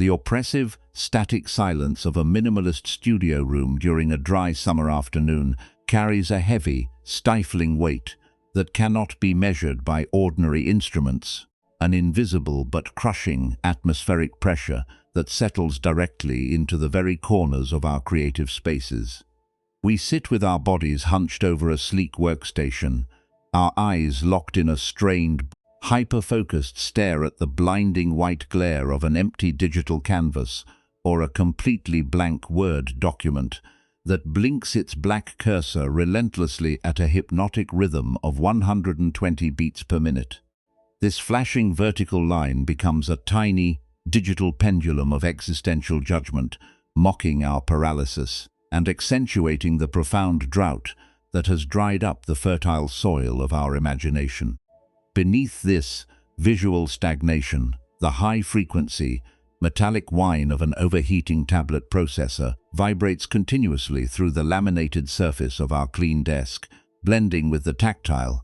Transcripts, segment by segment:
The oppressive, static silence of a minimalist studio room during a dry summer afternoon carries a heavy, stifling weight that cannot be measured by ordinary instruments, an invisible but crushing atmospheric pressure that settles directly into the very corners of our creative spaces. We sit with our bodies hunched over a sleek workstation, our eyes locked in a strained, hyper-focused stare at the blinding white glare of an empty digital canvas or a completely blank Word document that blinks its black cursor relentlessly at a hypnotic rhythm of 120 beats per minute. This flashing vertical line becomes a tiny, digital pendulum of existential judgment, mocking our paralysis and accentuating the profound drought that has dried up the fertile soil of our imagination. Beneath this visual stagnation, the high-frequency, metallic whine of an overheating tablet processor vibrates continuously through the laminated surface of our clean desk, blending with the tactile,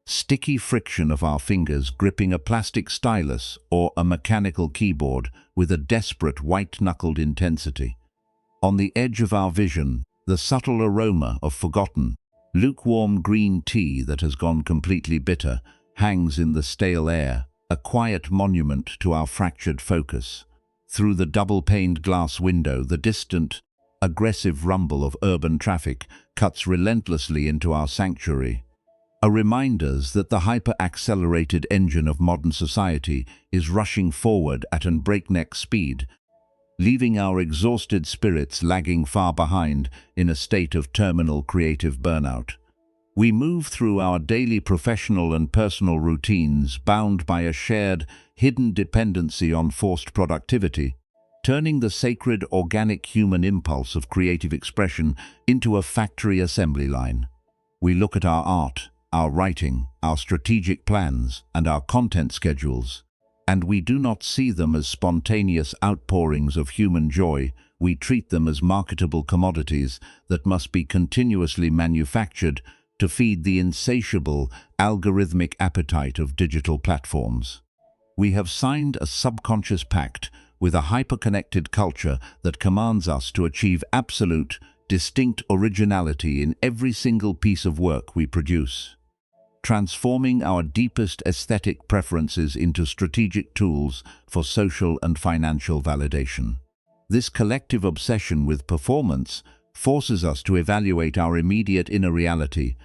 sticky friction of our fingers gripping a plastic stylus or a mechanical keyboard with a desperate white-knuckled intensity. On the edge of our vision, the subtle aroma of forgotten, lukewarm green tea that has gone completely bitter hangs in the stale air, a quiet monument to our fractured focus. Through the double-paned glass window, the distant, aggressive rumble of urban traffic cuts relentlessly into our sanctuary, a reminder that the hyper-accelerated engine of modern society is rushing forward at an breakneck speed, leaving our exhausted spirits lagging far behind in a state of terminal creative burnout. We move through our daily professional and personal routines bound by a shared, hidden dependency on forced productivity, turning the sacred organic human impulse of creative expression into a factory assembly line. We look at our art, our writing, our strategic plans, and our content schedules, and we do not see them as spontaneous outpourings of human joy. We treat them as marketable commodities that must be continuously manufactured to feed the insatiable, algorithmic appetite of digital platforms. We have signed a subconscious pact with a hyper-connected culture that commands us to achieve absolute, distinct originality in every single piece of work we produce, transforming our deepest aesthetic preferences into strategic tools for social and financial validation. This collective obsession with performance forces us to evaluate our immediate inner reality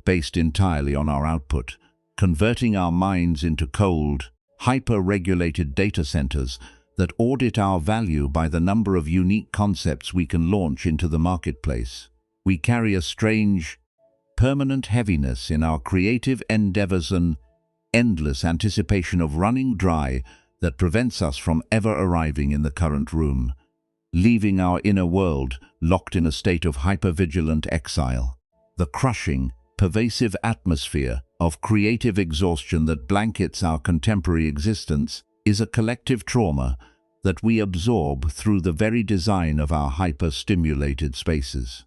based entirely on our output, converting our minds into cold, hyper-regulated data centers that audit our value by the number of unique concepts we can launch into the marketplace. We carry a strange, permanent heaviness in our creative endeavors, an endless anticipation of running dry that prevents us from ever arriving in the current room, leaving our inner world locked in a state of hyper-vigilant exile. The crushing, pervasive atmosphere of creative exhaustion that blankets our contemporary existence is a collective trauma that we absorb through the very design of our hyper-stimulated spaces.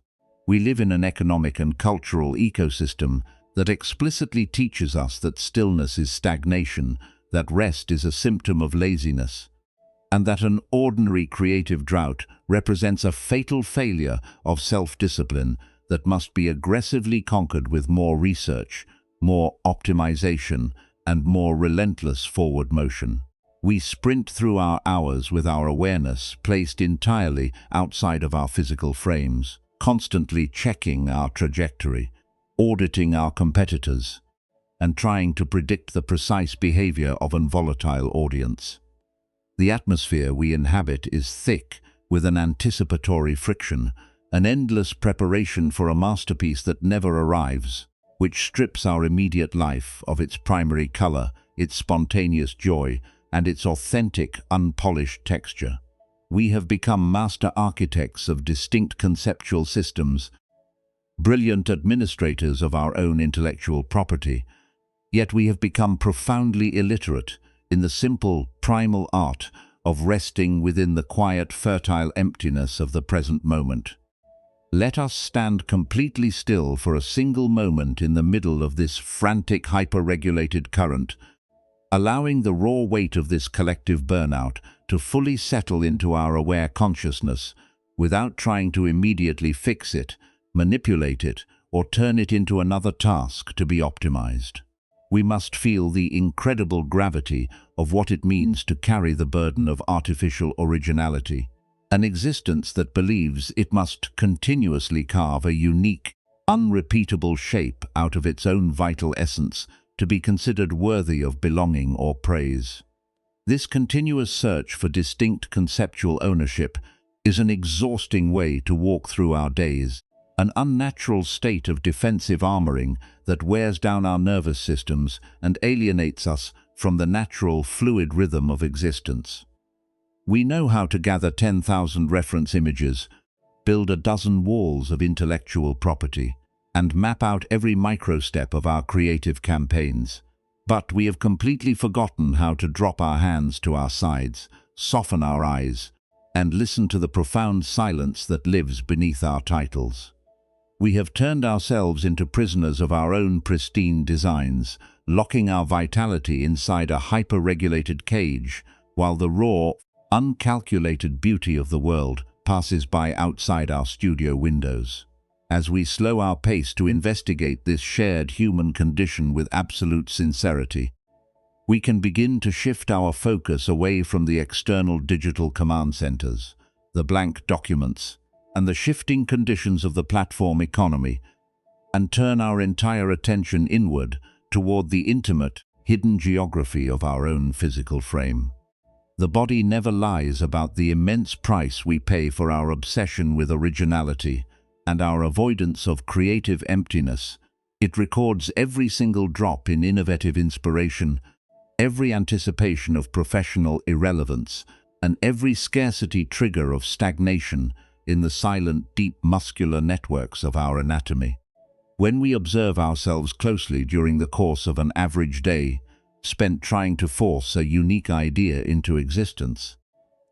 We live in an economic and cultural ecosystem that explicitly teaches us that stillness is stagnation, that rest is a symptom of laziness, and that an ordinary creative drought represents a fatal failure of self-discipline that must be aggressively conquered with more research, more optimization, and more relentless forward motion. We sprint through our hours with our awareness placed entirely outside of our physical frames, constantly checking our trajectory, auditing our competitors, and trying to predict the precise behavior of an volatile audience. The atmosphere we inhabit is thick with an anticipatory friction, an endless preparation for a masterpiece that never arrives, which strips our immediate life of its primary color, its spontaneous joy, and its authentic, unpolished texture. We have become master architects of distinct conceptual systems, brilliant administrators of our own intellectual property, yet we have become profoundly illiterate in the simple, primal art of resting within the quiet, fertile emptiness of the present moment. Let us stand completely still for a single moment in the middle of this frantic, hyper-regulated current, allowing the raw weight of this collective burnout to fully settle into our aware consciousness without trying to immediately fix it, manipulate it, or turn it into another task to be optimized. We must feel the incredible gravity of what it means to carry the burden of artificial originality, an existence that believes it must continuously carve a unique, unrepeatable shape out of its own vital essence to be considered worthy of belonging or praise. This continuous search for distinct conceptual ownership is an exhausting way to walk through our days, an unnatural state of defensive armoring that wears down our nervous systems and alienates us from the natural, fluid rhythm of existence. We know how to gather 10,000 reference images, build a dozen walls of intellectual property, and map out every microstep of our creative campaigns. But we have completely forgotten how to drop our hands to our sides, soften our eyes, and listen to the profound silence that lives beneath our titles. We have turned ourselves into prisoners of our own pristine designs, locking our vitality inside a hyper-regulated cage, while the raw, uncalculated beauty of the world passes by outside our studio windows. As we slow our pace to investigate this shared human condition with absolute sincerity, we can begin to shift our focus away from the external digital command centers, the blank documents, and the shifting conditions of the platform economy, and turn our entire attention inward toward the intimate, hidden geography of our own physical frame. The body never lies about the immense price we pay for our obsession with originality and our avoidance of creative emptiness. It records every single drop in innovative inspiration, every anticipation of professional irrelevance, and every scarcity trigger of stagnation in the silent, deep muscular networks of our anatomy. When we observe ourselves closely during the course of an average day, spent trying to force a unique idea into existence,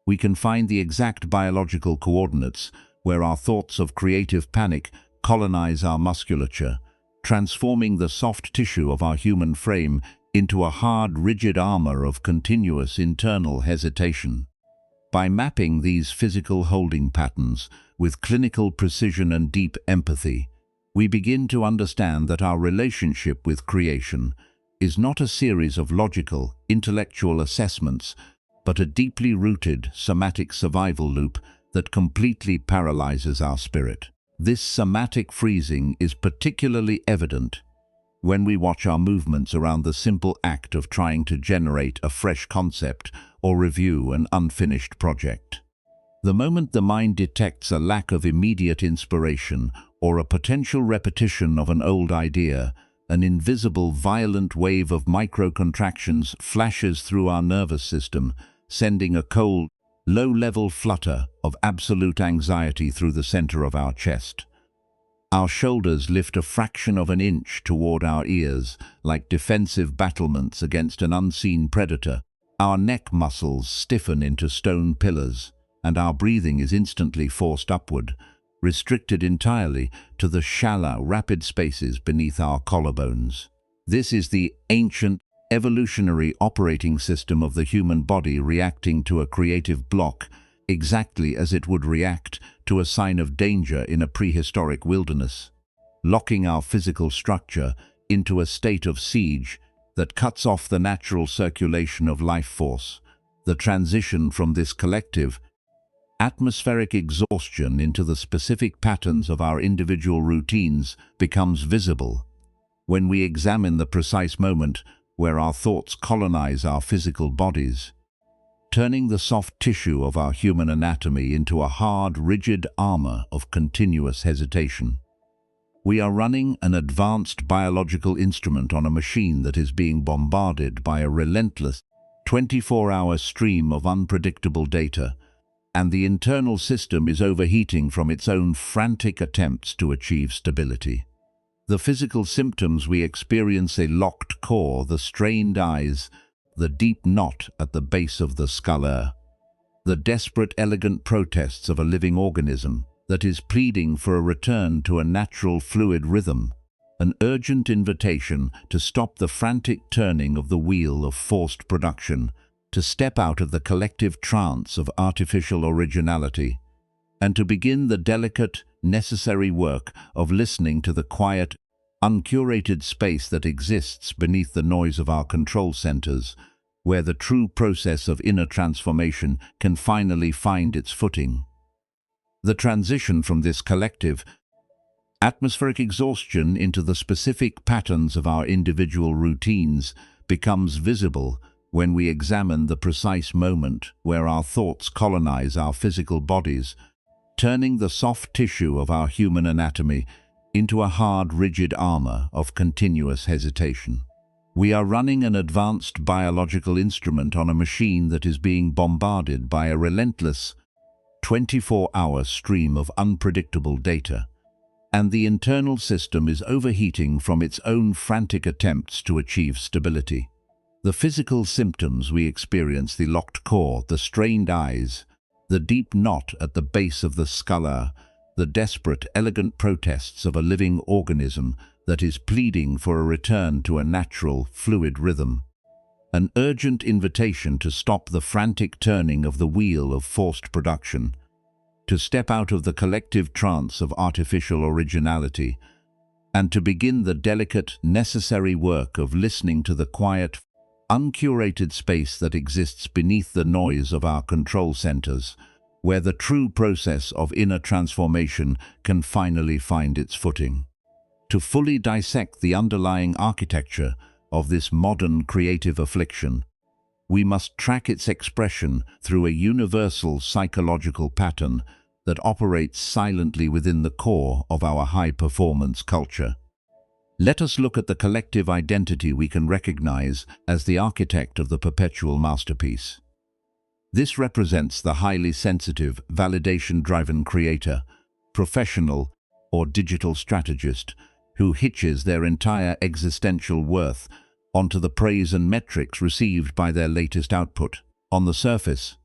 we can find the exact biological coordinates where our thoughts of creative panic colonize our musculature, transforming the soft tissue of our human frame into a hard, rigid armor of continuous internal hesitation. By mapping these physical holding patterns with clinical precision and deep empathy, we begin to understand that our relationship with creation is not a series of logical, intellectual assessments, but a deeply rooted somatic survival loop that completely paralyzes our spirit. This somatic freezing is particularly evident when we watch our movements around the simple act of trying to generate a fresh concept or review an unfinished project. The moment the mind detects a lack of immediate inspiration or a potential repetition of an old idea, an invisible, violent wave of micro-contractions flashes through our nervous system, sending a cold, low-level flutter of absolute anxiety through the center of our chest. Our shoulders lift a fraction of an inch toward our ears, like defensive battlements against an unseen predator. Our neck muscles stiffen into stone pillars, and our breathing is instantly forced upward, restricted entirely to the shallow, rapid spaces beneath our collarbones. This is the ancient, evolutionary operating system of the human body reacting to a creative block, exactly as it would react to a sign of danger in a prehistoric wilderness, locking our physical structure into a state of siege that cuts off the natural circulation of life force. The transition from this collective, atmospheric exhaustion into the specific patterns of our individual routines becomes visible when we examine the precise moment where our thoughts colonize our physical bodies, turning the soft tissue of our human anatomy into a hard, rigid armor of continuous hesitation. We are running an advanced biological instrument on a machine that is being bombarded by a relentless 24-hour stream of unpredictable data, and the internal system is overheating from its own frantic attempts to achieve stability. The physical symptoms we experience: a locked core, the strained eyes, the deep knot at the base of the skull, the desperate, elegant protests of a living organism that is pleading for a return to a natural, fluid rhythm, an urgent invitation to stop the frantic turning of the wheel of forced production to step out of the collective trance of artificial originality, and to begin the delicate, necessary work of listening to the quiet, uncurated space that exists beneath the noise of our control centers, where the true process of inner transformation can finally find its footing. The transition from this collective, atmospheric exhaustion into the specific patterns of our individual routines becomes visible when we examine the precise moment where our thoughts colonize our physical bodies, turning the soft tissue of our human anatomy into a hard, rigid armor of continuous hesitation. We are running an advanced biological instrument on a machine that is being bombarded by a relentless 24-hour stream of unpredictable data, and the internal system is overheating from its own frantic attempts to achieve stability. The physical symptoms we experience, the locked core, the strained eyes, the deep knot at the base of the skull, the desperate, elegant protests of a living organism that is pleading for a return to a natural, fluid rhythm. An urgent invitation to stop the frantic turning of the wheel of forced production, to step out of the collective trance of artificial originality, and to begin the delicate, necessary work of listening to the quiet, uncurated space that exists beneath the noise of our control centers, where the true process of inner transformation can finally find its footing. To fully dissect the underlying architecture of this modern creative affliction, we must track its expression through a universal psychological pattern that operates silently within the core of our high-performance culture. Let us look at the collective identity we can recognize as the architect of the perpetual masterpiece. This represents the highly sensitive, validation-driven creator, professional, or digital strategist who hitches their entire existential worth onto the praise and metrics received by their latest output. On the surface,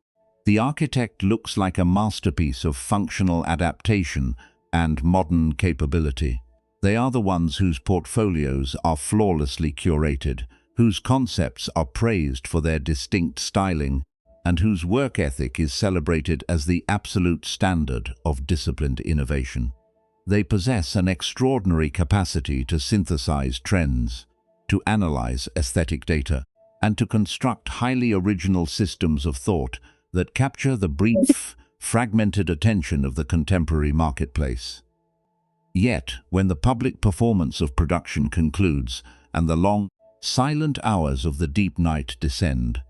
the architect looks like a masterpiece of functional adaptation and modern capability. They are the ones whose portfolios are flawlessly curated, whose concepts are praised for their distinct styling, and whose work ethic is celebrated as the absolute standard of disciplined innovation. They possess an extraordinary capacity to synthesize trends, to analyze aesthetic data, and to construct highly original systems of thought that capture the brief, fragmented attention of the contemporary marketplace. Yet, when the public performance of production concludes and the long, silent hours of the deep night descend,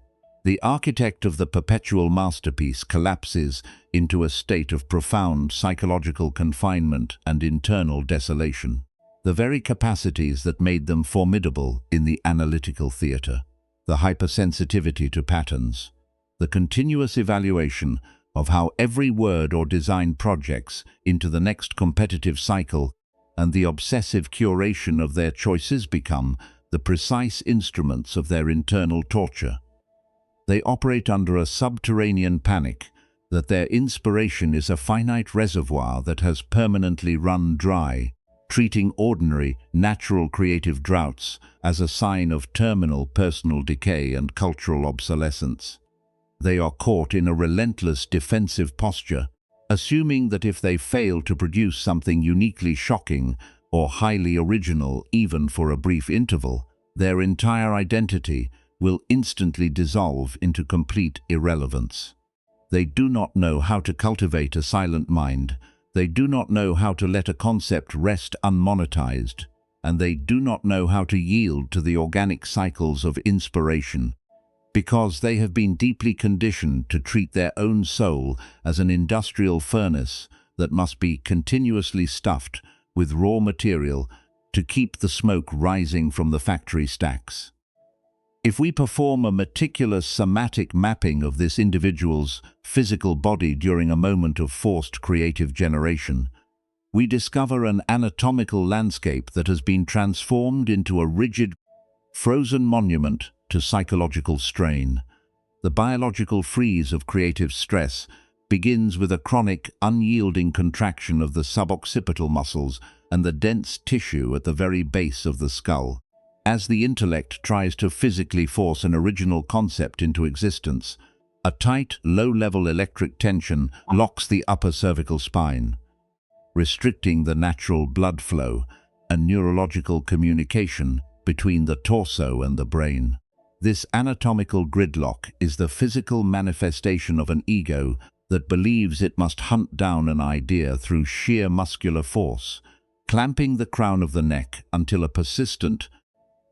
the architect of the perpetual masterpiece collapses into a state of profound psychological confinement and internal desolation. The very capacities that made them formidable in the analytical theater, the hypersensitivity to patterns, the continuous evaluation of how every word or design projects into the next competitive cycle, and the obsessive curation of their choices become the precise instruments of their internal torture. They operate under a subterranean panic that their inspiration is a finite reservoir that has permanently run dry, treating ordinary, natural creative droughts as a sign of terminal personal decay and cultural obsolescence. They are caught in a relentless defensive posture, assuming that if they fail to produce something uniquely shocking or highly original even for a brief interval, their entire identity will instantly dissolve into complete irrelevance. They do not know how to cultivate a silent mind, they do not know how to let a concept rest unmonetized, and they do not know how to yield to the organic cycles of inspiration, because they have been deeply conditioned to treat their own soul as an industrial furnace that must be continuously stuffed with raw material to keep the smoke rising from the factory stacks. If we perform a meticulous somatic mapping of this individual's physical body during a moment of forced creative generation, we discover an anatomical landscape that has been transformed into a rigid, frozen monument to psychological strain. The biological freeze of creative stress begins with a chronic, unyielding contraction of the suboccipital muscles and the dense tissue at the very base of the skull. As the intellect tries to physically force an original concept into existence, a tight, low-level electric tension locks the upper cervical spine, restricting the natural blood flow and neurological communication between the torso and the brain. This anatomical gridlock is the physical manifestation of an ego that believes it must hunt down an idea through sheer muscular force, clamping the crown of the neck until a persistent,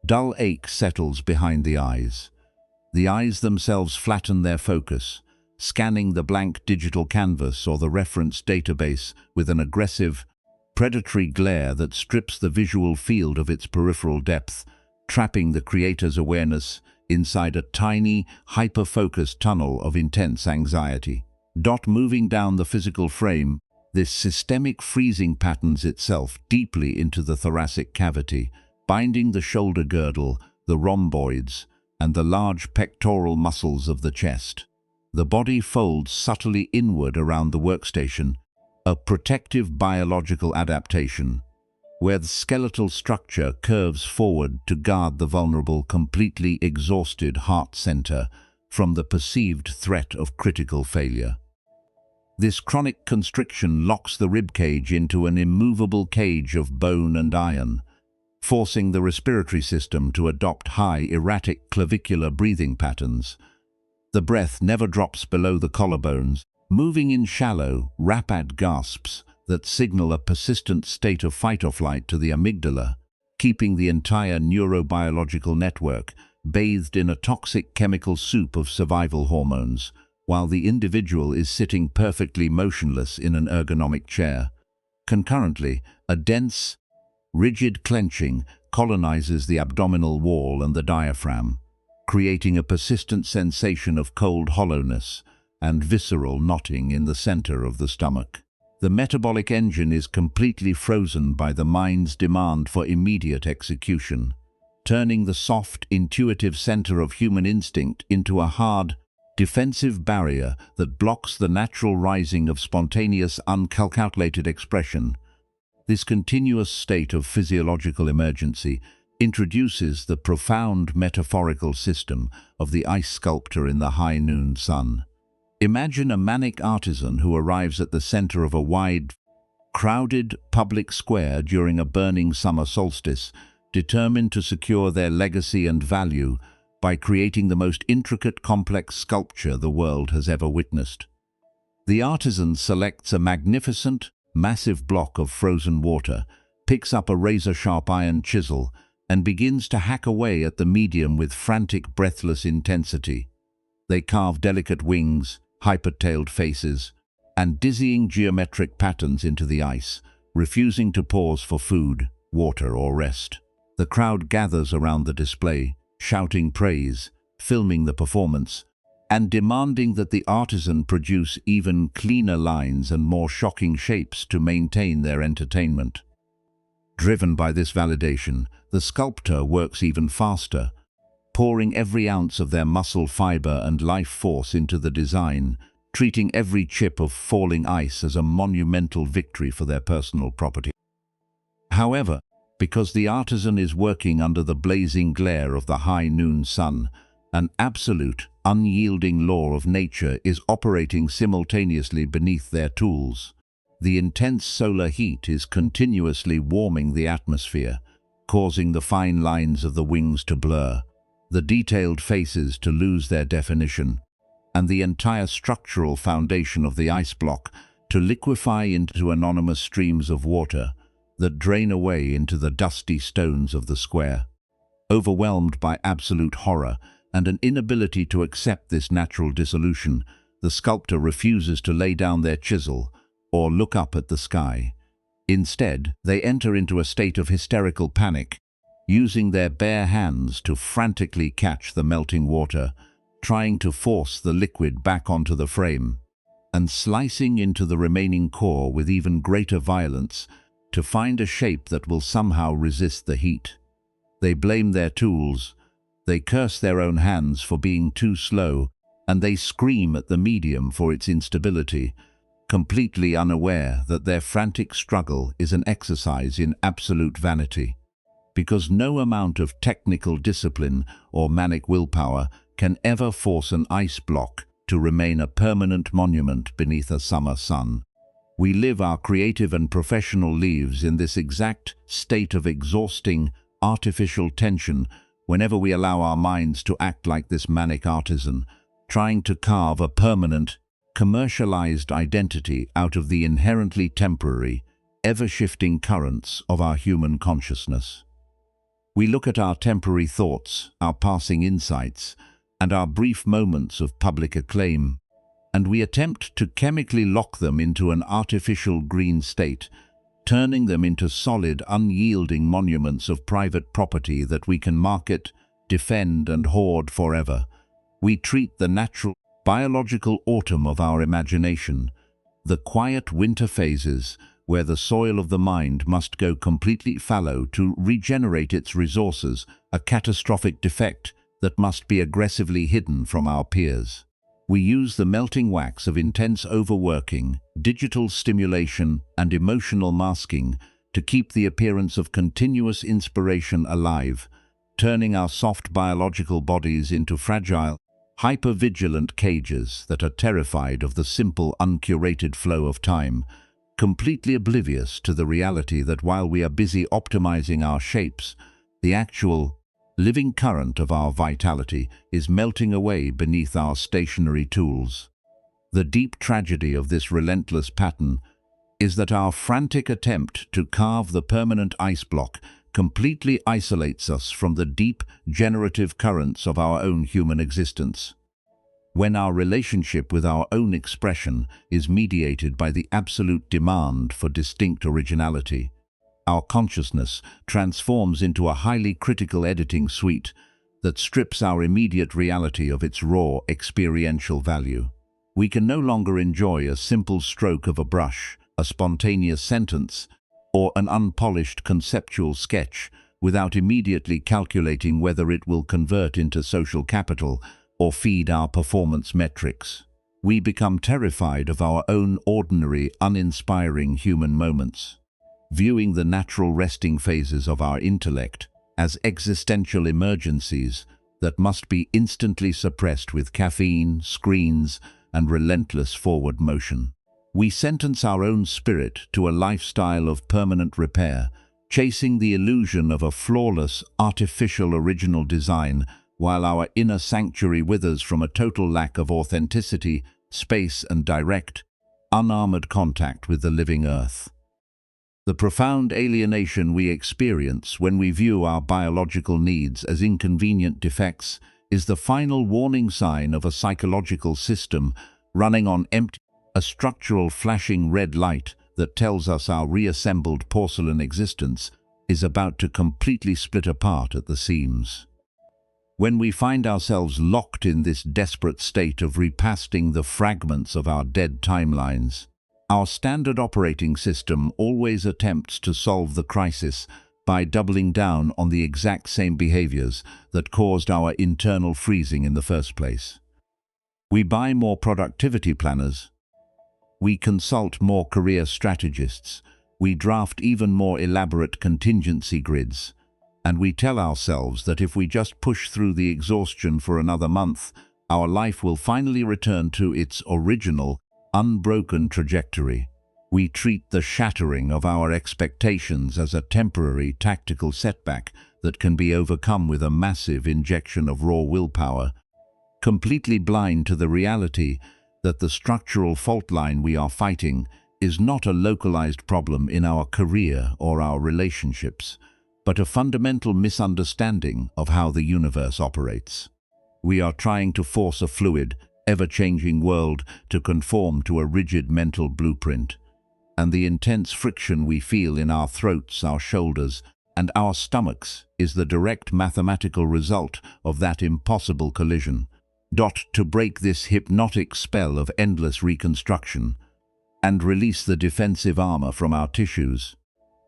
dull ache settles behind the eyes. The eyes themselves flatten their focus, scanning the blank digital canvas or the reference database with an aggressive, predatory glare that strips the visual field of its peripheral depth, trapping the creator's awareness inside a tiny, hyper-focused tunnel of intense anxiety. Moving down the physical frame, this systemic freezing patterns itself deeply into the thoracic cavity, binding the shoulder girdle, the rhomboids, and the large pectoral muscles of the chest. The body folds subtly inward around the workstation, a protective biological adaptation, where the skeletal structure curves forward to guard the vulnerable, completely exhausted heart center from the perceived threat of critical failure. This chronic constriction locks the ribcage into an immovable cage of bone and iron, forcing the respiratory system to adopt high, erratic clavicular breathing patterns. The breath never drops below the collarbones, moving in shallow, rapid gasps that signal a persistent state of fight or flight to the amygdala, keeping the entire neurobiological network bathed in a toxic chemical soup of survival hormones, while the individual is sitting perfectly motionless in an ergonomic chair. Concurrently, a dense, rigid clenching colonizes the abdominal wall and the diaphragm, creating a persistent sensation of cold hollowness and visceral knotting in the center of the stomach. The metabolic engine is completely frozen by the mind's demand for immediate execution, turning the soft, intuitive center of human instinct into a hard, defensive barrier that blocks the natural rising of spontaneous, uncalculated expression. This continuous state of physiological emergency introduces the profound metaphorical system of the ice sculptor in the high noon sun. Imagine a manic artisan who arrives at the center of a wide, crowded public square during a burning summer solstice, determined to secure their legacy and value by creating the most intricate, complex sculpture the world has ever witnessed. The artisan selects a magnificent, massive block of frozen water, picks up a razor-sharp iron chisel, and begins to hack away at the medium with frantic, breathless intensity. They carve delicate wings, hyper-tailed faces, and dizzying geometric patterns into the ice, refusing to pause for food, water, or rest. The crowd gathers around the display, shouting praise, filming the performance, and demanding that the artisan produce even cleaner lines and more shocking shapes to maintain their entertainment. Driven by this validation, the sculptor works even faster, pouring every ounce of their muscle fiber and life force into the design, treating every chip of falling ice as a monumental victory for their personal property. However, because the artisan is working under the blazing glare of the high noon sun, an absolute, unyielding law of nature is operating simultaneously beneath their tools. The intense solar heat is continuously warming the atmosphere, causing the fine lines of the wings to blur, the detailed faces to lose their definition, and the entire structural foundation of the ice block to liquefy into anonymous streams of water that drain away into the dusty stones of the square. Overwhelmed by absolute horror and an inability to accept this natural dissolution, the sculptor refuses to lay down their chisel or look up at the sky. Instead, they enter into a state of hysterical panic, using their bare hands to frantically catch the melting water, trying to force the liquid back onto the frame, and slicing into the remaining core with even greater violence to find a shape that will somehow resist the heat. They blame their tools, they curse their own hands for being too slow, and they scream at the medium for its instability, completely unaware that their frantic struggle is an exercise in absolute vanity. because no amount of technical discipline or manic willpower can ever force an ice block to remain a permanent monument beneath a summer sun. We live our creative and professional lives in this exact state of exhausting, artificial tension whenever we allow our minds to act like this manic artisan, trying to carve a permanent, commercialized identity out of the inherently temporary, ever-shifting currents of our human consciousness. We look at our temporary thoughts, our passing insights, and our brief moments of public acclaim, and we attempt to chemically lock them into an artificial green state, turning them into solid, unyielding monuments of private property that we can market, defend, and hoard forever. We treat the natural, biological autumn of our imagination, the quiet winter phases where the soil of the mind must go completely fallow to regenerate its resources, a catastrophic defect that must be aggressively hidden from our peers. We use the melting wax of intense overworking, digital stimulation, and emotional masking to keep the appearance of continuous inspiration alive, turning our soft biological bodies into fragile, hyper-vigilant cages that are terrified of the simple, uncurated flow of time, completely oblivious to the reality that while we are busy optimizing our shapes, the actual, living current of our vitality is melting away beneath our stationary tools. The deep tragedy of this relentless pattern is that our frantic attempt to carve the permanent ice block completely isolates us from the deep, generative currents of our own human existence. When our relationship with our own expression is mediated by the absolute demand for distinct originality, our consciousness transforms into a highly critical editing suite that strips our immediate reality of its raw experiential value. We can no longer enjoy a simple stroke of a brush, a spontaneous sentence, or an unpolished conceptual sketch without immediately calculating whether it will convert into social capital or feed our performance metrics. We become terrified of our own ordinary, uninspiring human moments, viewing the natural resting phases of our intellect as existential emergencies that must be instantly suppressed with caffeine, screens, and relentless forward motion. We sentence our own spirit to a lifestyle of permanent repair, chasing the illusion of a flawless, artificial original design, while our inner sanctuary withers from a total lack of authenticity, space, and direct, unarmored contact with the living earth. The profound alienation we experience when we view our biological needs as inconvenient defects is the final warning sign of a psychological system running on empty, a structural flashing red light that tells us our reassembled porcelain existence is about to completely split apart at the seams. When we find ourselves locked in this desperate state of repasting the fragments of our dead timelines, our standard operating system always attempts to solve the crisis by doubling down on the exact same behaviors that caused our internal freezing in the first place. We buy more productivity planners. We consult more career strategists. We draft even more elaborate contingency grids. And we tell ourselves that if we just push through the exhaustion for another month, our life will finally return to its original, unbroken trajectory. We treat the shattering of our expectations as a temporary tactical setback that can be overcome with a massive injection of raw willpower, completely blind to the reality that the structural fault line we are fighting is not a localized problem in our career or our relationships, but a fundamental misunderstanding of how the universe operates. We are trying to force a fluid, ever-changing world to conform to a rigid mental blueprint, and the intense friction we feel in our throats, our shoulders, and our stomachs is the direct mathematical result of that impossible collision. To break this hypnotic spell of endless reconstruction and release the defensive armor from our tissues,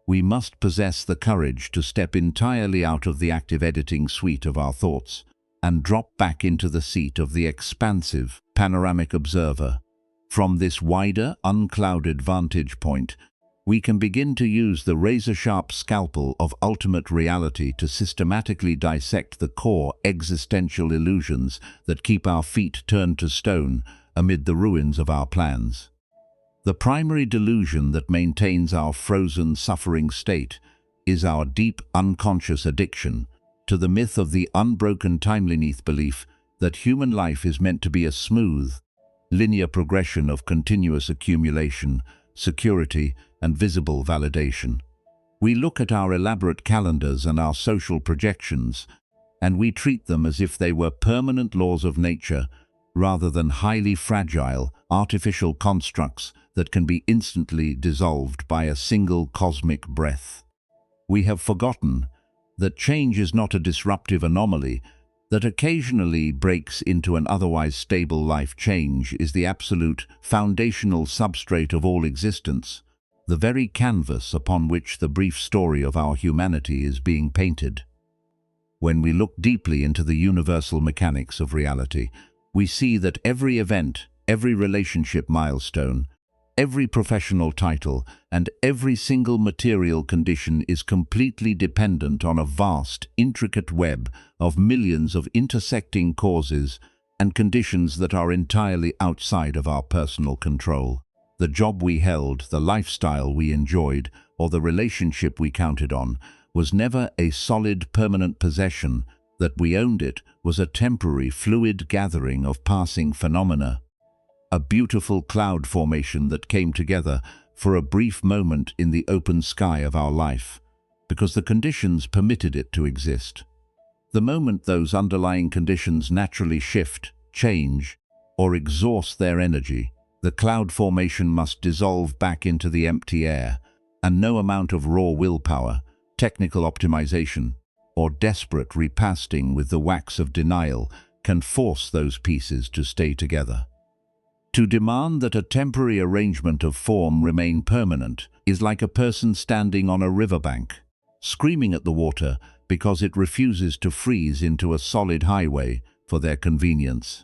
we must possess the courage to step entirely out of the active editing suite of our thoughts and drop back into the seat of the expansive, panoramic observer. From this wider, unclouded vantage point, we can begin to use the razor-sharp scalpel of ultimate reality to systematically dissect the core existential illusions that keep our feet turned to stone amid the ruins of our plans. The primary delusion that maintains our frozen, suffering state is our deep, unconscious addiction to the myth of the unbroken timeliness belief that human life is meant to be a smooth, linear progression of continuous accumulation, security, and visible validation. We look at our elaborate calendars and our social projections, and we treat them as if they were permanent laws of nature rather than highly fragile, artificial constructs that can be instantly dissolved by a single cosmic breath. We have forgotten that change is not a disruptive anomaly that occasionally breaks into an otherwise stable life. Change is the absolute, foundational substrate of all existence, the very canvas upon which the brief story of our humanity is being painted. When we look deeply into the universal mechanics of reality, we see that every event, every relationship milestone, every professional title, and every single material condition is completely dependent on a vast, intricate web of millions of intersecting causes and conditions that are entirely outside of our personal control. The job we held, the lifestyle we enjoyed, or the relationship we counted on was never a solid, permanent possession. That we owned it was a temporary, fluid gathering of passing phenomena, a beautiful cloud formation that came together for a brief moment in the open sky of our life, because the conditions permitted it to exist. The moment those underlying conditions naturally shift, change, or exhaust their energy, the cloud formation must dissolve back into the empty air, and no amount of raw willpower, technical optimization, or desperate repasting with the wax of denial can force those pieces to stay together. To demand that a temporary arrangement of form remain permanent is like a person standing on a riverbank, screaming at the water because it refuses to freeze into a solid highway for their convenience.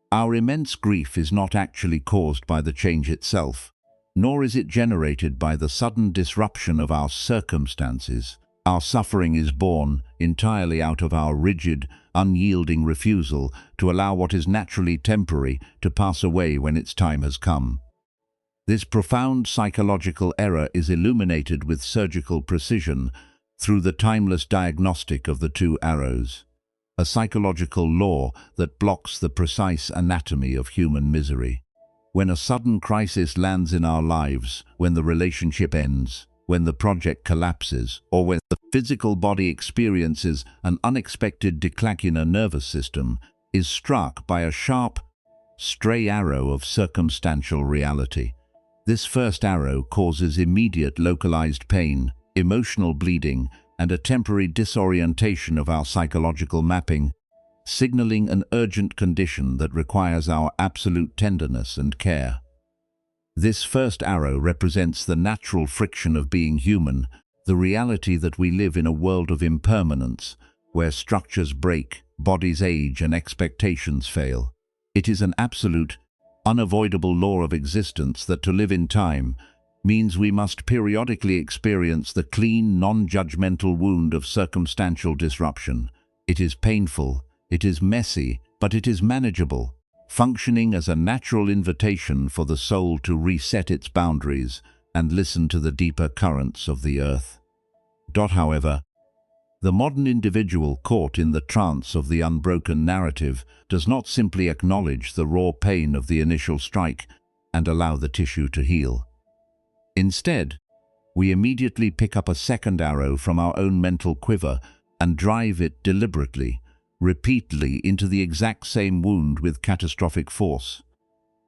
Our immense grief is not actually caused by the change itself, nor is it generated by the sudden disruption of our circumstances. Our suffering is born entirely out of our rigid, unyielding refusal to allow what is naturally temporary to pass away when its time has come. This profound psychological error is illuminated with surgical precision through the timeless diagnostic of the two arrows, a psychological law that blocks the precise anatomy of human misery. When a sudden crisis lands in our lives, when the relationship ends, when the project collapses, or when the physical body experiences an unexpected declac in a nervous system, is struck by a sharp, stray arrow of circumstantial reality. This first arrow causes immediate localized pain, emotional bleeding, and a temporary disorientation of our psychological mapping, signaling an urgent condition that requires our absolute tenderness and care. This first arrow represents the natural friction of being human, the reality that we live in a world of impermanence, where structures break, bodies age, and expectations fail. It is an absolute, unavoidable law of existence that to live in time means we must periodically experience the clean, non-judgmental wound of circumstantial disruption. It is painful, it is messy, but it is manageable, functioning as a natural invitation for the soul to reset its boundaries and listen to the deeper currents of the earth. However, the modern individual caught in the trance of the unbroken narrative does not simply acknowledge the raw pain of the initial strike and allow the tissue to heal. Instead, we immediately pick up a second arrow from our own mental quiver and drive it deliberately, repeatedly into the exact same wound with catastrophic force.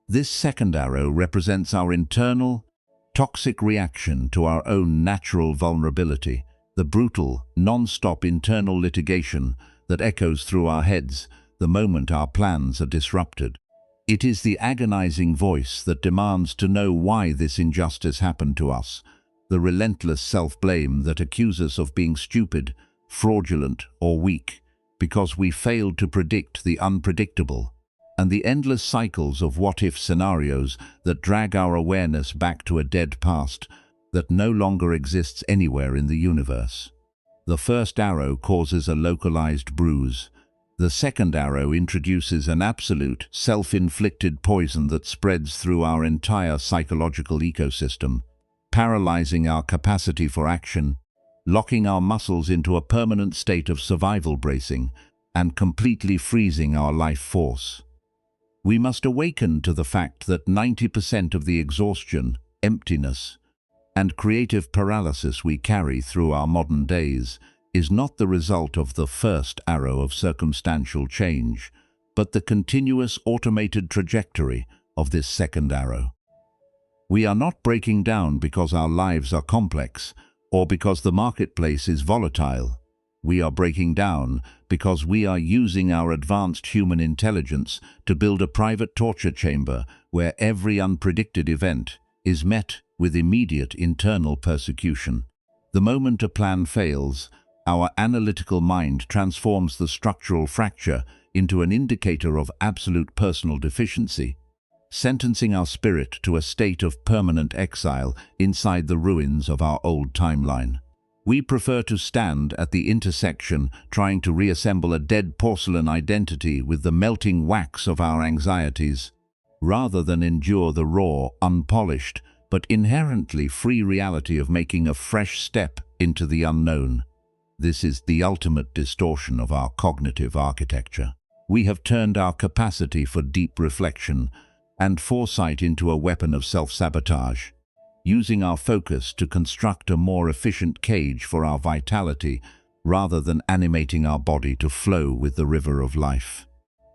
This second arrow represents our internal, toxic reaction to our own natural vulnerability, the brutal, non-stop internal litigation that echoes through our heads the moment our plans are disrupted. It is the agonizing voice that demands to know why this injustice happened to us, the relentless self-blame that accuses us of being stupid, fraudulent, or weak, because we failed to predict the unpredictable, and the endless cycles of what-if scenarios that drag our awareness back to a dead past that no longer exists anywhere in the universe. The first arrow causes a localized bruise. The second arrow introduces an absolute, self-inflicted poison that spreads through our entire psychological ecosystem, paralyzing our capacity for action, locking our muscles into a permanent state of survival bracing, and completely freezing our life force. We must awaken to the fact that 90% of the exhaustion, emptiness, and creative paralysis we carry through our modern days is not the result of the first arrow of circumstantial change, but the continuous automated trajectory of this second arrow. We are not breaking down because our lives are complex or because the marketplace is volatile. We are breaking down because we are using our advanced human intelligence to build a private torture chamber where every unpredicted event is met with immediate internal persecution. The moment a plan fails, our analytical mind transforms the structural fracture into an indicator of absolute personal deficiency, sentencing our spirit to a state of permanent exile inside the ruins of our old timeline. We prefer to stand at the intersection trying to reassemble a dead porcelain identity with the melting wax of our anxieties, rather than endure the raw, unpolished, but inherently free reality of making a fresh step into the unknown. This is the ultimate distortion of our cognitive architecture. We have turned our capacity for deep reflection and foresight into a weapon of self-sabotage, using our focus to construct a more efficient cage for our vitality rather than animating our body to flow with the river of life.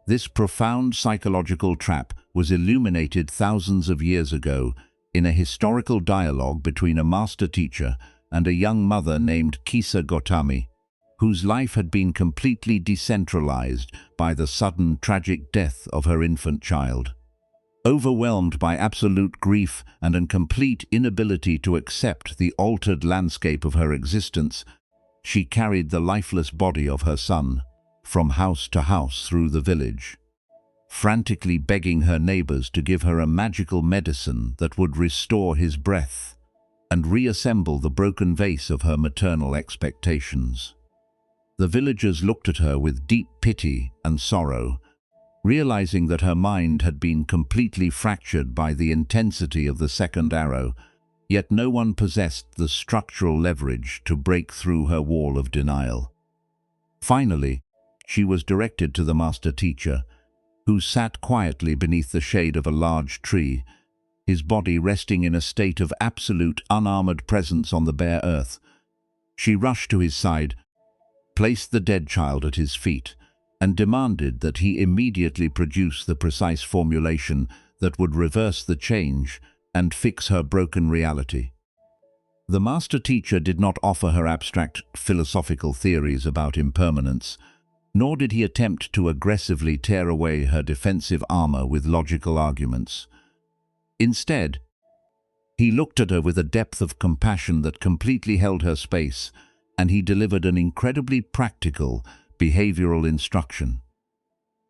This profound psychological trap was illuminated thousands of years ago in a historical dialogue between a master teacher and a young mother named Kisa Gotami, whose life had been completely decentralized by the sudden tragic death of her infant child. Overwhelmed by absolute grief and a complete inability to accept the altered landscape of her existence, she carried the lifeless body of her son from house to house through the village, frantically begging her neighbors to give her a magical medicine that would restore his breath and reassemble the broken vase of her maternal expectations. The villagers looked at her with deep pity and sorrow, realizing that her mind had been completely fractured by the intensity of the second arrow, yet no one possessed the structural leverage to break through her wall of denial. Finally, she was directed to the master teacher, who sat quietly beneath the shade of a large tree, his body resting in a state of absolute unarmored presence on the bare earth. She rushed to his side, placed the dead child at his feet, and demanded that he immediately produce the precise formulation that would reverse the change and fix her broken reality. The master teacher did not offer her abstract philosophical theories about impermanence, nor did he attempt to aggressively tear away her defensive armor with logical arguments. Instead, he looked at her with a depth of compassion that completely held her space, and he delivered an incredibly practical, behavioral instruction.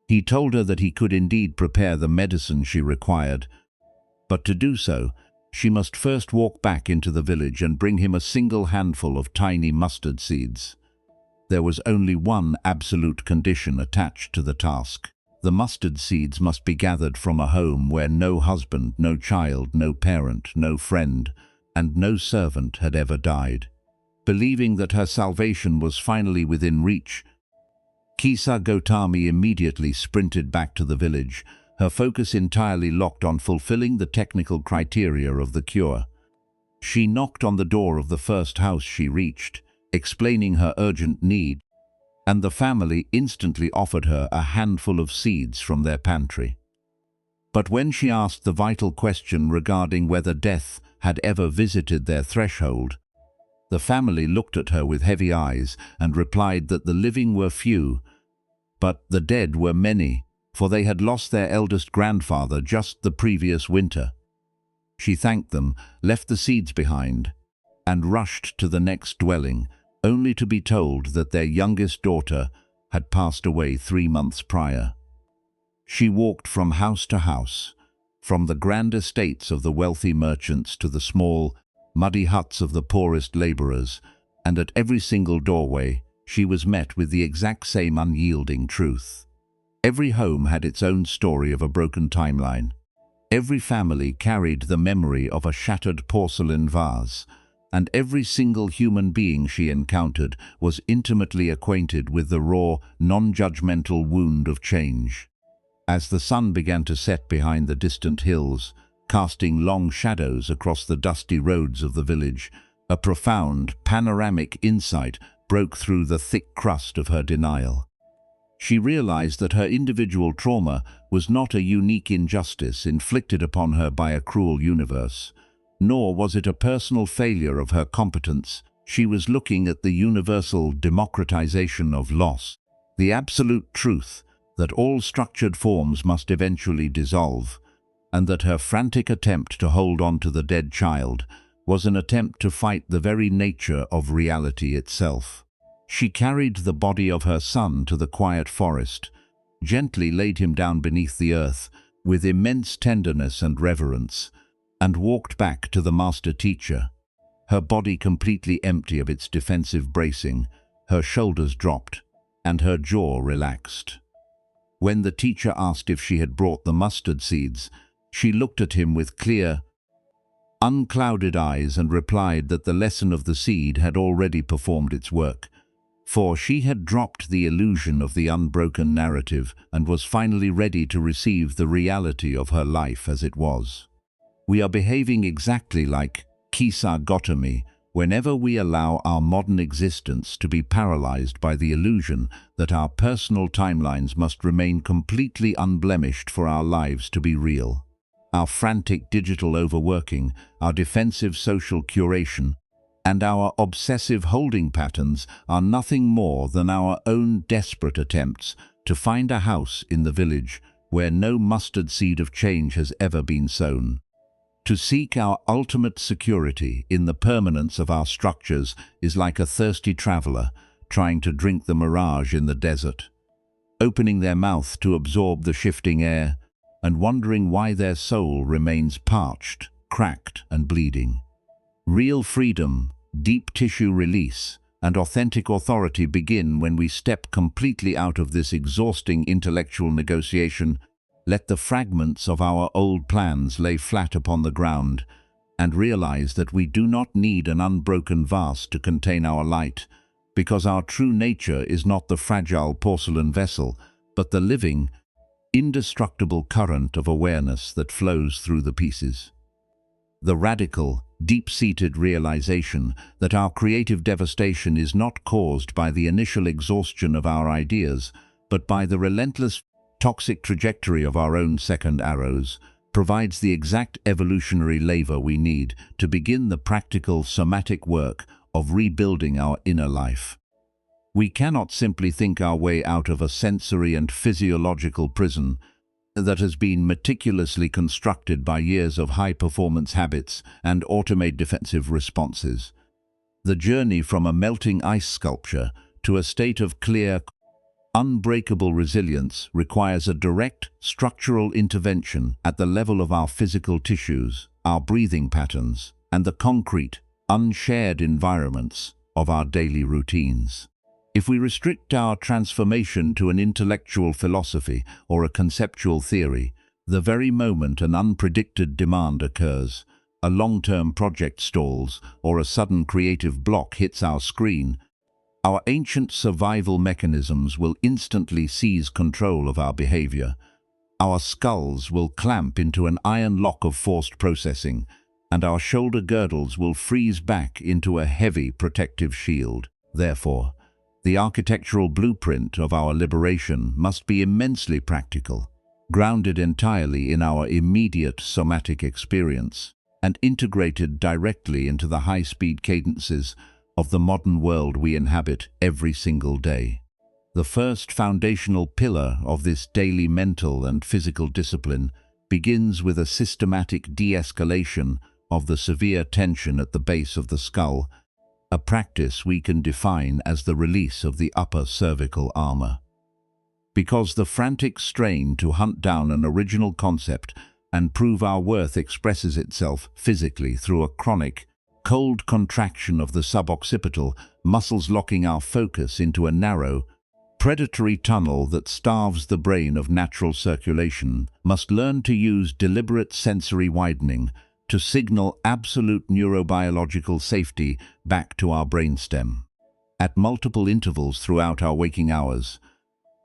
He told her that he could indeed prepare the medicine she required, but to do so, she must first walk back into the village and bring him a single handful of tiny mustard seeds. There was only one absolute condition attached to the task. The mustard seeds must be gathered from a home where no husband, no child, no parent, no friend, and no servant had ever died. Believing that her salvation was finally within reach, Kisa Gotami immediately sprinted back to the village, her focus entirely locked on fulfilling the technical criteria of the cure. She knocked on the door of the first house she reached, explaining her urgent need, and the family instantly offered her a handful of seeds from their pantry. But when she asked the vital question regarding whether death had ever visited their threshold, the family looked at her with heavy eyes and replied that the living were few, but the dead were many, for they had lost their eldest grandfather just the previous winter. She thanked them, left the seeds behind, and rushed to the next dwelling, only to be told that their youngest daughter had passed away 3 months prior. She walked from house to house, from the grand estates of the wealthy merchants to the small, muddy huts of the poorest laborers, and at every single doorway she was met with the exact same unyielding truth. Every home had its own story of a broken timeline. Every family carried the memory of a shattered porcelain vase, and every single human being she encountered was intimately acquainted with the raw, non-judgmental wound of change. As the sun began to set behind the distant hills, casting long shadows across the dusty roads of the village, a profound, panoramic insight broke through the thick crust of her denial. She realized that her individual trauma was not a unique injustice inflicted upon her by a cruel universe, nor was it a personal failure of her competence. She was looking at the universal democratization of loss, the absolute truth that all structured forms must eventually dissolve, and that her frantic attempt to hold on to the dead child was an attempt to fight the very nature of reality itself. She carried the body of her son to the quiet forest, gently laid him down beneath the earth with immense tenderness and reverence, and walked back to the master teacher, her body completely empty of its defensive bracing, her shoulders dropped, and her jaw relaxed. When the teacher asked if she had brought the mustard seeds, she looked at him with clear, unclouded eyes and replied that the lesson of the seed had already performed its work, for she had dropped the illusion of the unbroken narrative and was finally ready to receive the reality of her life as it was. We are behaving exactly like Kisa Gotami whenever we allow our modern existence to be paralyzed by the illusion that our personal timelines must remain completely unblemished for our lives to be real. Our frantic digital overworking, our defensive social curation, and our obsessive holding patterns are nothing more than our own desperate attempts to find a house in the village where no mustard seed of change has ever been sown. To seek our ultimate security in the permanence of our structures is like a thirsty traveler trying to drink the mirage in the desert, opening their mouth to absorb the shifting air and wondering why their soul remains parched, cracked, and bleeding. Real freedom, deep tissue release, and authentic authority begin when we step completely out of this exhausting intellectual negotiation, let the fragments of our old plans lay flat upon the ground, and realize that we do not need an unbroken vase to contain our light, because our true nature is not the fragile porcelain vessel, but the living, indestructible current of awareness that flows through the pieces. The radical, deep-seated realization that our creative devastation is not caused by the initial exhaustion of our ideas, but by the relentless, toxic trajectory of our own second arrows, provides the exact evolutionary lever we need to begin the practical somatic work of rebuilding our inner life. We cannot simply think our way out of a sensory and physiological prison that has been meticulously constructed by years of high-performance habits and automated defensive responses. The journey from a melting ice sculpture to a state of clear, unbreakable resilience requires a direct, structural intervention at the level of our physical tissues, our breathing patterns, and the concrete, unshared environments of our daily routines. If we restrict our transformation to an intellectual philosophy or a conceptual theory, the very moment an unpredicted demand occurs, a long-term project stalls, or a sudden creative block hits our screen, our ancient survival mechanisms will instantly seize control of our behavior. Our skulls will clamp into an iron lock of forced processing, and our shoulder girdles will freeze back into a heavy protective shield. Therefore, the architectural blueprint of our liberation must be immensely practical, grounded entirely in our immediate somatic experience, and integrated directly into the high-speed cadences of the modern world we inhabit every single day. The first foundational pillar of this daily mental and physical discipline begins with a systematic de-escalation of the severe tension at the base of the skull, a practice we can define as the release of the upper cervical armor. Because the frantic strain to hunt down an original concept and prove our worth expresses itself physically through a chronic, cold contraction of the suboccipital, muscles locking our focus into a narrow, predatory tunnel that starves the brain of natural circulation, must learn to use deliberate sensory widening to signal absolute neurobiological safety back to our brainstem. At multiple intervals throughout our waking hours,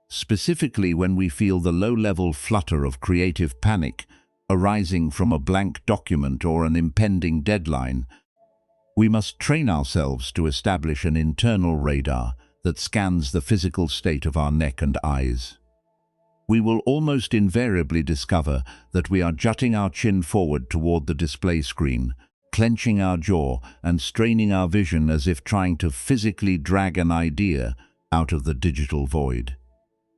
specifically when we feel the low-level flutter of creative panic arising from a blank document or an impending deadline, we must train ourselves to establish an internal radar that scans the physical state of our neck and eyes. We will almost invariably discover that we are jutting our chin forward toward the display screen, clenching our jaw and straining our vision as if trying to physically drag an idea out of the digital void.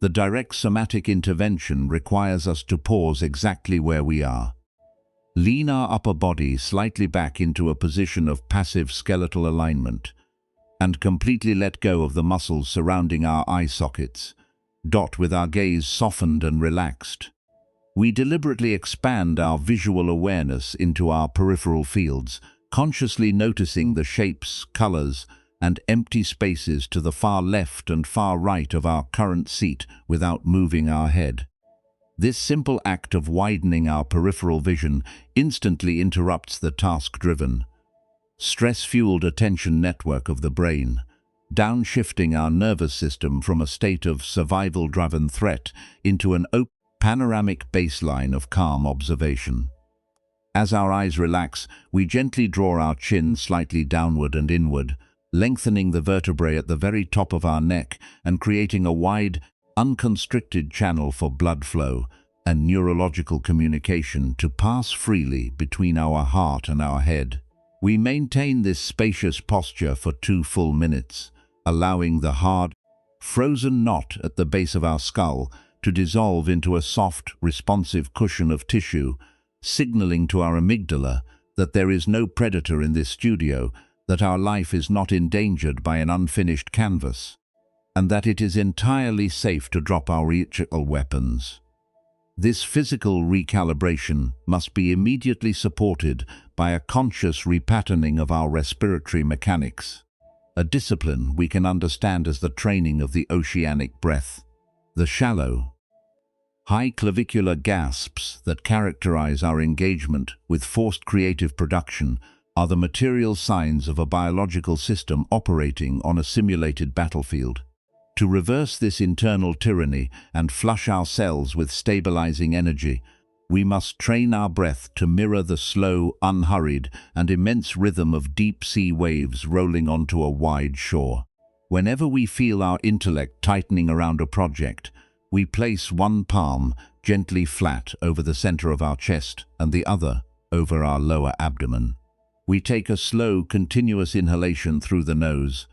The direct somatic intervention requires us to pause exactly where we are. Lean our upper body slightly back into a position of passive skeletal alignment, and completely let go of the muscles surrounding our eye sockets. Dot with our gaze softened and relaxed. We deliberately expand our visual awareness into our peripheral fields, consciously noticing the shapes, colors, and empty spaces to the far left and far right of our current seat without moving our head. This simple act of widening our peripheral vision instantly interrupts the task-driven, stress-fueled attention network of the brain, downshifting our nervous system from a state of survival-driven threat into an open, panoramic baseline of calm observation. As our eyes relax, we gently draw our chin slightly downward and inward, lengthening the vertebrae at the very top of our neck and creating a wide, unconstricted channel for blood flow and neurological communication to pass freely between our heart and our head. We maintain this spacious posture for 2 full minutes, allowing the hard, frozen knot at the base of our skull to dissolve into a soft, responsive cushion of tissue, signaling to our amygdala that there is no predator in this studio, that our life is not endangered by an unfinished canvas, and that it is entirely safe to drop our electrical weapons. This physical recalibration must be immediately supported by a conscious repatterning of our respiratory mechanics, a discipline we can understand as the training of the oceanic breath. The shallow, high clavicular gasps that characterize our engagement with forced creative production are the material signs of a biological system operating on a simulated battlefield. To reverse this internal tyranny and flush our cells with stabilizing energy, we must train our breath to mirror the slow, unhurried, and immense rhythm of deep-sea waves rolling onto a wide shore. Whenever we feel our intellect tightening around a project, we place one palm gently flat over the center of our chest and the other over our lower abdomen. We take a slow, continuous inhalation through the nose,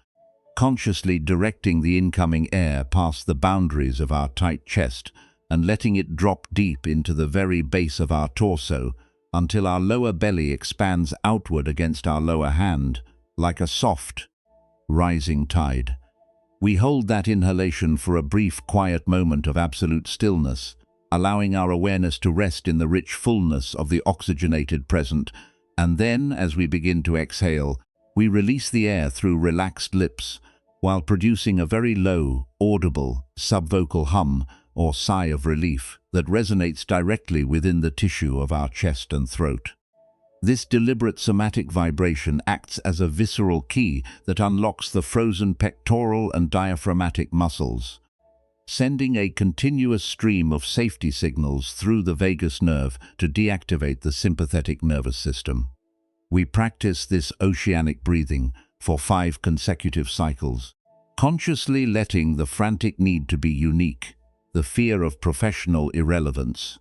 consciously directing the incoming air past the boundaries of our tight chest and letting it drop deep into the very base of our torso until our lower belly expands outward against our lower hand, like a soft, rising tide. We hold that inhalation for a brief, quiet moment of absolute stillness, allowing our awareness to rest in the rich fullness of the oxygenated present, and then, as we begin to exhale, we release the air through relaxed lips, while producing a very low, audible, subvocal hum or sigh of relief that resonates directly within the tissue of our chest and throat. This deliberate somatic vibration acts as a visceral key that unlocks the frozen pectoral and diaphragmatic muscles, sending a continuous stream of safety signals through the vagus nerve to deactivate the sympathetic nervous system. We practice this oceanic breathing for 5 consecutive cycles, consciously letting the frantic need to be unique, the fear of professional irrelevance,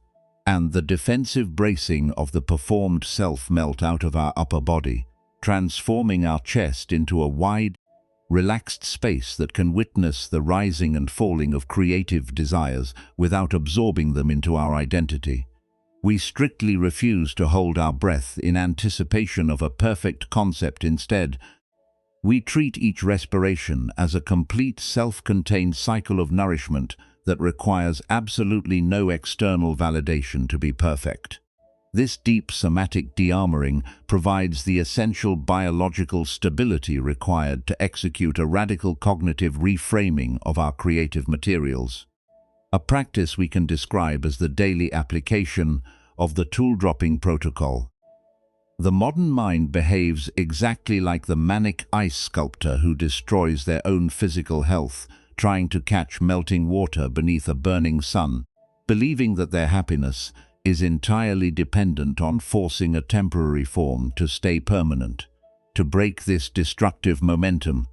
and the defensive bracing of the performed self melt out of our upper body, transforming our chest into a wide, relaxed space that can witness the rising and falling of creative desires without absorbing them into our identity. We strictly refuse to hold our breath in anticipation of a perfect concept. Instead, we treat each respiration as a complete self-contained cycle of nourishment that requires absolutely no external validation to be perfect. This deep somatic de-armoring provides the essential biological stability required to execute a radical cognitive reframing of our creative materials. A practice we can describe as the daily application of the tool-dropping protocol. The modern mind behaves exactly like the manic ice sculptor who destroys their own physical health, trying to catch melting water beneath a burning sun, believing that their happiness is entirely dependent on forcing a temporary form to stay permanent. To break this destructive momentum,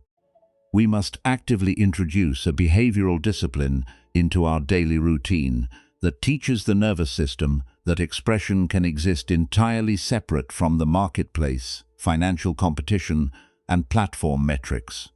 we must actively introduce a behavioral discipline into our daily routine that teaches the nervous system that expression can exist entirely separate from the marketplace, financial competition, and platform metrics.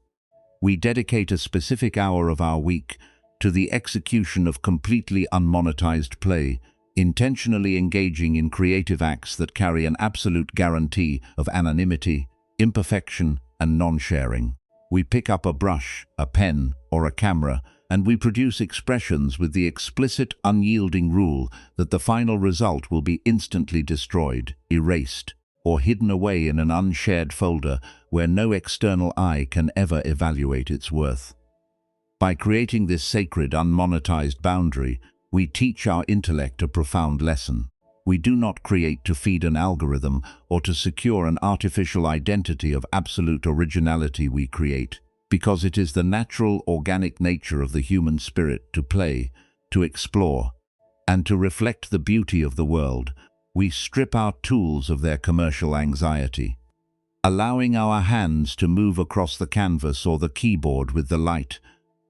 We dedicate a specific hour of our week to the execution of completely unmonetized play, intentionally engaging in creative acts that carry an absolute guarantee of anonymity, imperfection, and non-sharing. We pick up a brush, a pen, or a camera, and we produce expressions with the explicit, unyielding rule that the final result will be instantly destroyed, erased, or hidden away in an unshared folder where no external eye can ever evaluate its worth. By creating this sacred, unmonetized boundary, we teach our intellect a profound lesson. We do not create to feed an algorithm or to secure an artificial identity of absolute originality. We create because it is the natural, organic nature of the human spirit to play, to explore, and to reflect the beauty of the world. We strip our tools of their commercial anxiety, allowing our hands to move across the canvas or the keyboard with the light,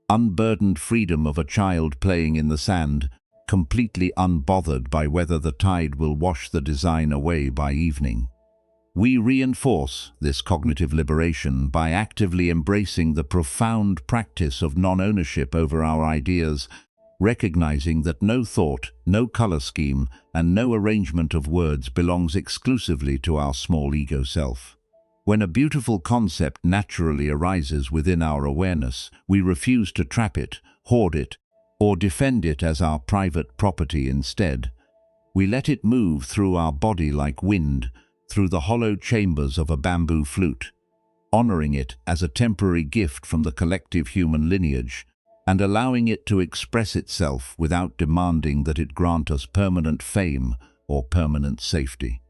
unburdened freedom of a child playing in the sand, completely unbothered by whether the tide will wash the design away by evening. We reinforce this cognitive liberation by actively embracing the profound practice of non-ownership over our ideas, recognizing that no thought, no color scheme, and no arrangement of words belongs exclusively to our small ego self. When a beautiful concept naturally arises within our awareness, we refuse to trap it, hoard it, or defend it as our private property. Instead, we let it move through our body like wind, through the hollow chambers of a bamboo flute, honoring it as a temporary gift from the collective human lineage, and allowing it to express itself without demanding that it grant us permanent fame or permanent safety.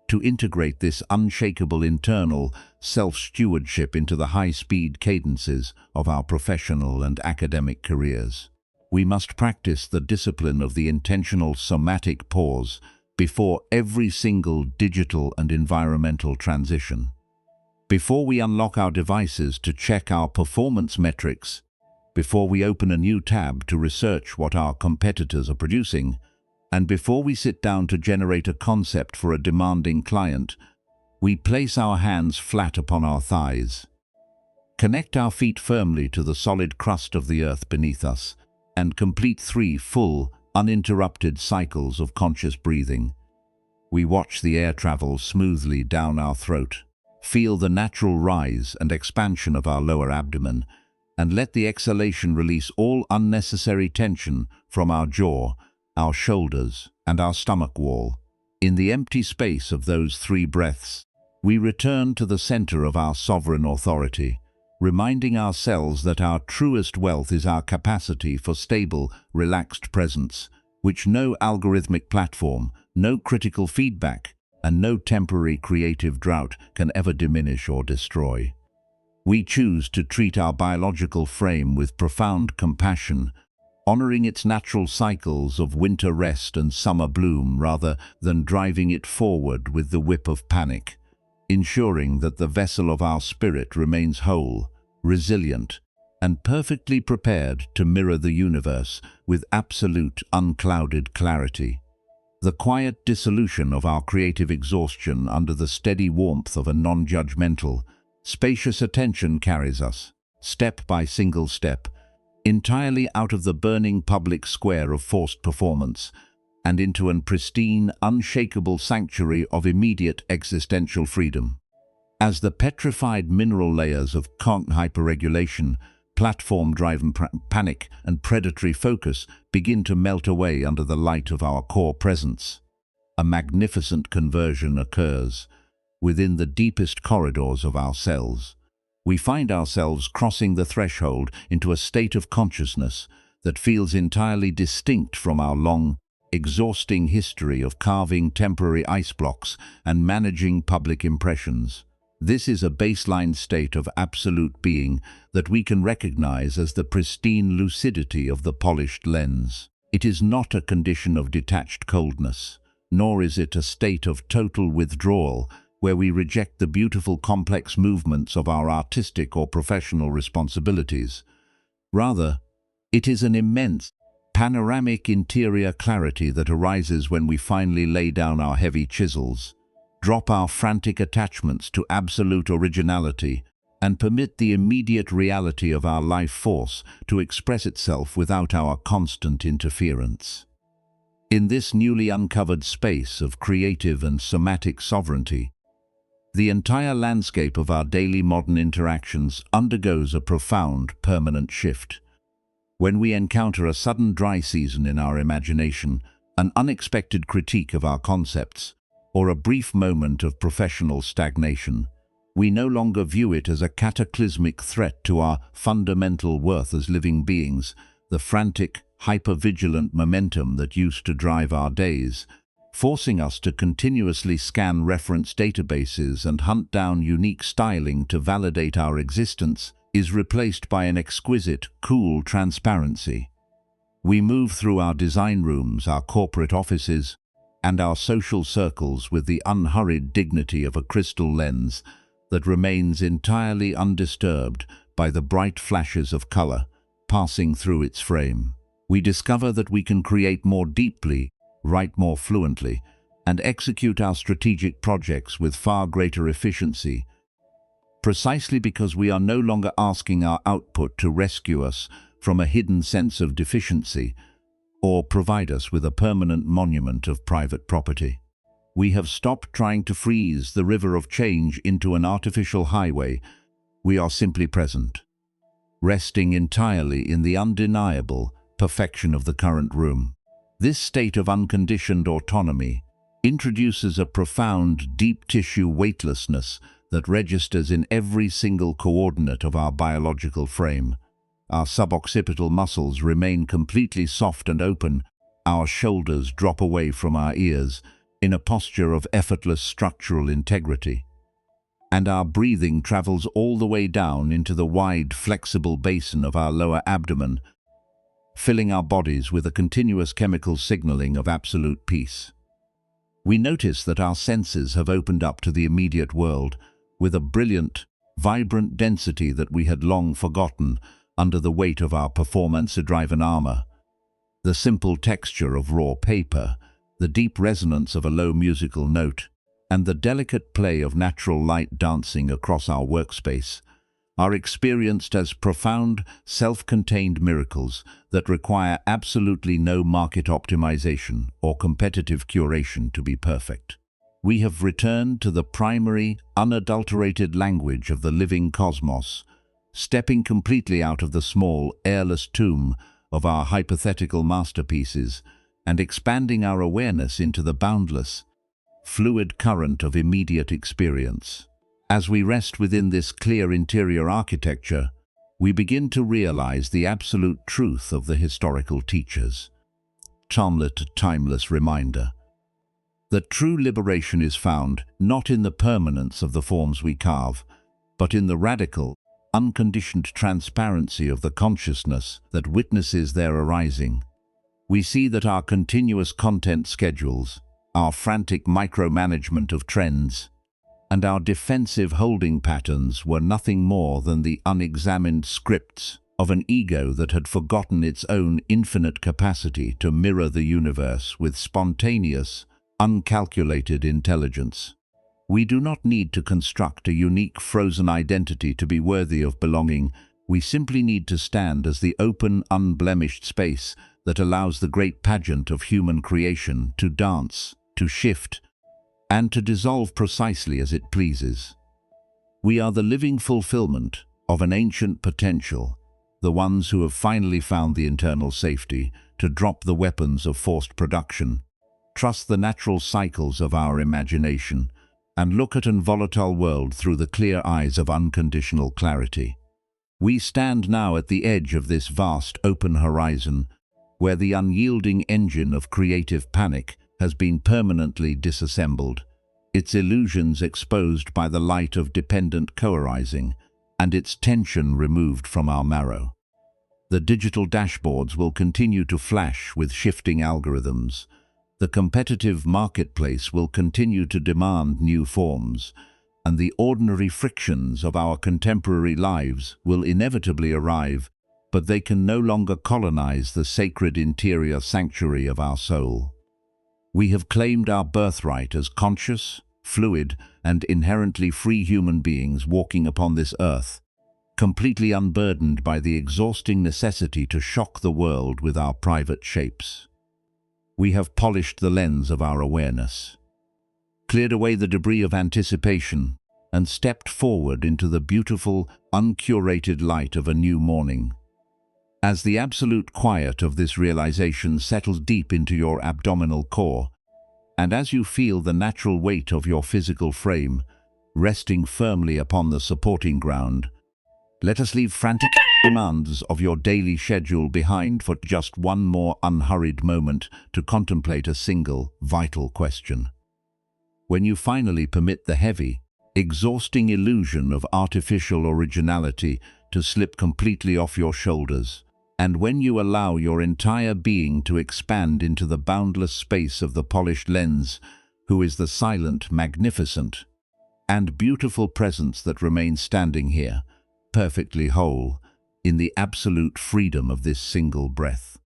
To integrate this unshakable internal self-stewardship into the high-speed cadences of our professional and academic careers, we must practice the discipline of the intentional somatic pause before every single digital and environmental transition. Before we unlock our devices to check our performance metrics, before we open a new tab to research what our competitors are producing, and before we sit down to generate a concept for a demanding client, we place our hands flat upon our thighs. Connect our feet firmly to the solid crust of the earth beneath us, and complete 3 full, uninterrupted cycles of conscious breathing. We watch the air travel smoothly down our throat, feel the natural rise and expansion of our lower abdomen, and let the exhalation release all unnecessary tension from our jaw, our shoulders, and our stomach wall. In the empty space of those 3 breaths, we return to the center of our sovereign authority, reminding ourselves that our truest wealth is our capacity for stable, relaxed presence, which no algorithmic platform, no critical feedback, and no temporary creative drought can ever diminish or destroy. We choose to treat our biological frame with profound compassion, honoring its natural cycles of winter rest and summer bloom rather than driving it forward with the whip of panic, ensuring that the vessel of our spirit remains whole, resilient, and perfectly prepared to mirror the universe with absolute, unclouded clarity. The quiet dissolution of our creative exhaustion under the steady warmth of a non-judgmental, spacious attention carries us, step by single step, entirely out of the burning public square of forced performance and into an pristine, unshakable sanctuary of immediate existential freedom. As the petrified mineral layers of hyper-regulation, platform-driven panic, and predatory focus begin to melt away under the light of our core presence, a magnificent conversion occurs. Within the deepest corridors of our cells, we find ourselves crossing the threshold into a state of consciousness that feels entirely distinct from our long, exhausting history of carving temporary ice blocks and managing public impressions. This is a baseline state of absolute being that we can recognize as the pristine lucidity of the polished lens. It is not a condition of detached coldness, nor is it a state of total withdrawal where we reject the beautiful complex movements of our artistic or professional responsibilities. Rather, it is an immense, panoramic interior clarity that arises when we finally lay down our heavy chisels, drop our frantic attachments to absolute originality, and permit the immediate reality of our life force to express itself without our constant interference. In this newly uncovered space of creative and somatic sovereignty, the entire landscape of our daily modern interactions undergoes a profound, permanent shift. When we encounter a sudden dry season in our imagination, an unexpected critique of our concepts, or a brief moment of professional stagnation, we no longer view it as a cataclysmic threat to our fundamental worth as living beings. The frantic, hyper-vigilant momentum that used to drive our days, forcing us to continuously scan reference databases and hunt down unique styling to validate our existence, is replaced by an exquisite, cool transparency. We move through our design rooms, our corporate offices, and our social circles with the unhurried dignity of a crystal lens that remains entirely undisturbed by the bright flashes of color passing through its frame. We discover that we can create more deeply, write more fluently, and execute our strategic projects with far greater efficiency, precisely because we are no longer asking our output to rescue us from a hidden sense of deficiency or provide us with a permanent monument of private property. We have stopped trying to freeze the river of change into an artificial highway. We are simply present, resting entirely in the undeniable perfection of the current room. This state of unconditioned autonomy introduces a profound, deep-tissue weightlessness that registers in every single coordinate of our biological frame. Our suboccipital muscles remain completely soft and open, our shoulders drop away from our ears in a posture of effortless structural integrity, and our breathing travels all the way down into the wide, flexible basin of our lower abdomen, filling our bodies with a continuous chemical signaling of absolute peace. We notice that our senses have opened up to the immediate world with a brilliant, vibrant density that we had long forgotten under the weight of our performance-driven armor. The simple texture of raw paper, the deep resonance of a low musical note, and the delicate play of natural light dancing across our workspace are experienced as profound, self-contained miracles that require absolutely no market optimization or competitive curation to be perfect. We have returned to the primary, unadulterated language of the living cosmos, stepping completely out of the small, airless tomb of our hypothetical masterpieces and expanding our awareness into the boundless, fluid current of immediate experience. As we rest within this clear interior architecture, we begin to realize the absolute truth of the historical teachers. Timeless reminder that true liberation is found not in the permanence of the forms we carve, but in the radical, unconditioned transparency of the consciousness that witnesses their arising. We see that our continuous content schedules, our frantic micromanagement of trends, and our defensive holding patterns were nothing more than the unexamined scripts of an ego that had forgotten its own infinite capacity to mirror the universe with spontaneous, uncalculated intelligence. We do not need to construct a unique frozen identity to be worthy of belonging. We simply need to stand as the open, unblemished space that allows the great pageant of human creation to dance, to shift, and to dissolve precisely as it pleases. We are the living fulfillment of an ancient potential, the ones who have finally found the internal safety to drop the weapons of forced production, trust the natural cycles of our imagination, and look at an volatile world through the clear eyes of unconditional clarity. We stand now at the edge of this vast open horizon, where the unyielding engine of creative panic has been permanently disassembled, its illusions exposed by the light of dependent co-arising, and its tension removed from our marrow. The digital dashboards will continue to flash with shifting algorithms. The competitive marketplace will continue to demand new forms, and the ordinary frictions of our contemporary lives will inevitably arrive, but they can no longer colonize the sacred interior sanctuary of our soul. We have claimed our birthright as conscious, fluid, and inherently free human beings walking upon this earth, completely unburdened by the exhausting necessity to shock the world with our private shapes. We have polished the lens of our awareness, cleared away the debris of anticipation, and stepped forward into the beautiful, uncurated light of a new morning. As the absolute quiet of this realization settles deep into your abdominal core, and as you feel the natural weight of your physical frame resting firmly upon the supporting ground, let us leave frantic demands of your daily schedule behind for just one more unhurried moment to contemplate a single, vital question. When you finally permit the heavy, exhausting illusion of artificial originality to slip completely off your shoulders, and when you allow your entire being to expand into the boundless space of the polished lens, who is the silent, magnificent, and beautiful presence that remains standing here, perfectly whole, in the absolute freedom of this single breath.